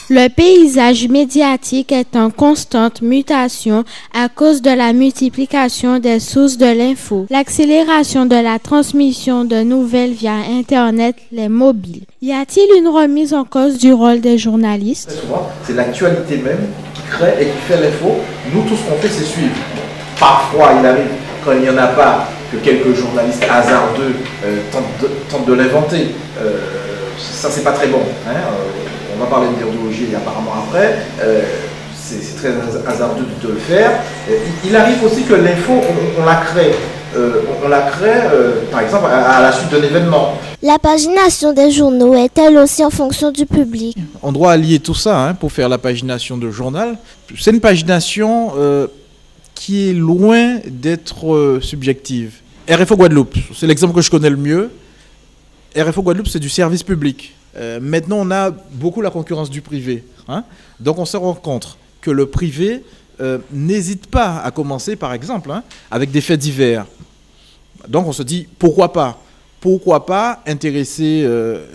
Le paysage médiatique est en constante mutation à cause de la multiplication des sources de l'info, l'accélération de la transmission de nouvelles via Internet, les mobiles. Y a-t-il une remise en cause du rôle des journalistes? Très souvent, c'est l'actualité même qui crée et qui fait l'info. Nous, tout ce qu'on fait, c'est suivre. Parfois, il arrive, quand il n'y en a pas, que quelques journalistes hasardeux tentent de l'inventer. Ça, c'est pas très bon. On va parler de déontologie apparemment après. C'est très hasardeux de le faire. Il arrive aussi que l'info, on la crée. On la crée, par exemple, à la suite d'un événement. La pagination des journaux est-elle aussi en fonction du public? On doit allier tout ça pour faire la pagination de journal. C'est une pagination qui est loin d'être subjective. RFO Guadeloupe, c'est l'exemple que je connais le mieux. RFO Guadeloupe, c'est du service public. Maintenant, on a beaucoup la concurrence du privé. Donc, on se rend compte que le privé n'hésite pas à commencer, par exemple, avec des faits divers. Donc, on se dit, pourquoi pas? Pourquoi pas intéresser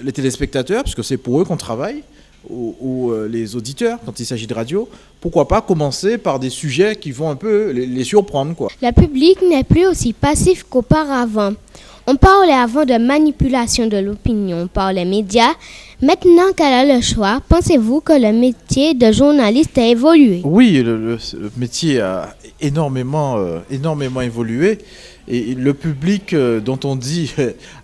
les téléspectateurs, puisque c'est pour eux qu'on travaille, ou les auditeurs, quand il s'agit de radio. Pourquoi pas commencer par des sujets qui vont un peu les surprendre, quoi. Le public n'est plus aussi passif qu'auparavant. On parlait avant de manipulation de l'opinion par les médias. Maintenant qu'elle a le choix, pensez-vous que le métier de journaliste a évolué? Oui, le métier a énormément évolué. Et le public dont on dit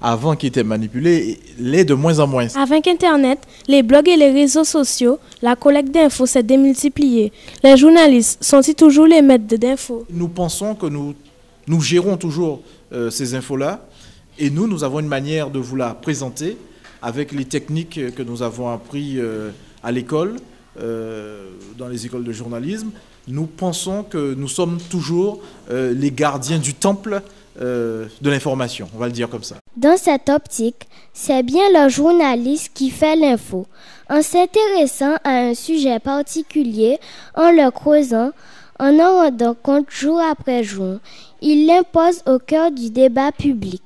avant qu'il était manipulé l'est de moins en moins. Avec Internet, les blogs et les réseaux sociaux, la collecte d'infos s'est démultipliée. Les journalistes sont-ils toujours les maîtres d'infos? Nous pensons que nous gérons toujours ces infos-là. Et nous avons une manière de vous la présenter avec les techniques que nous avons apprises à l'école, dans les écoles de journalisme. Nous pensons que nous sommes toujours les gardiens du temple de l'information, on va le dire comme ça. Dans cette optique, c'est bien le journaliste qui fait l'info. En s'intéressant à un sujet particulier, en le creusant, en rendant compte jour après jour, il l'impose au cœur du débat public.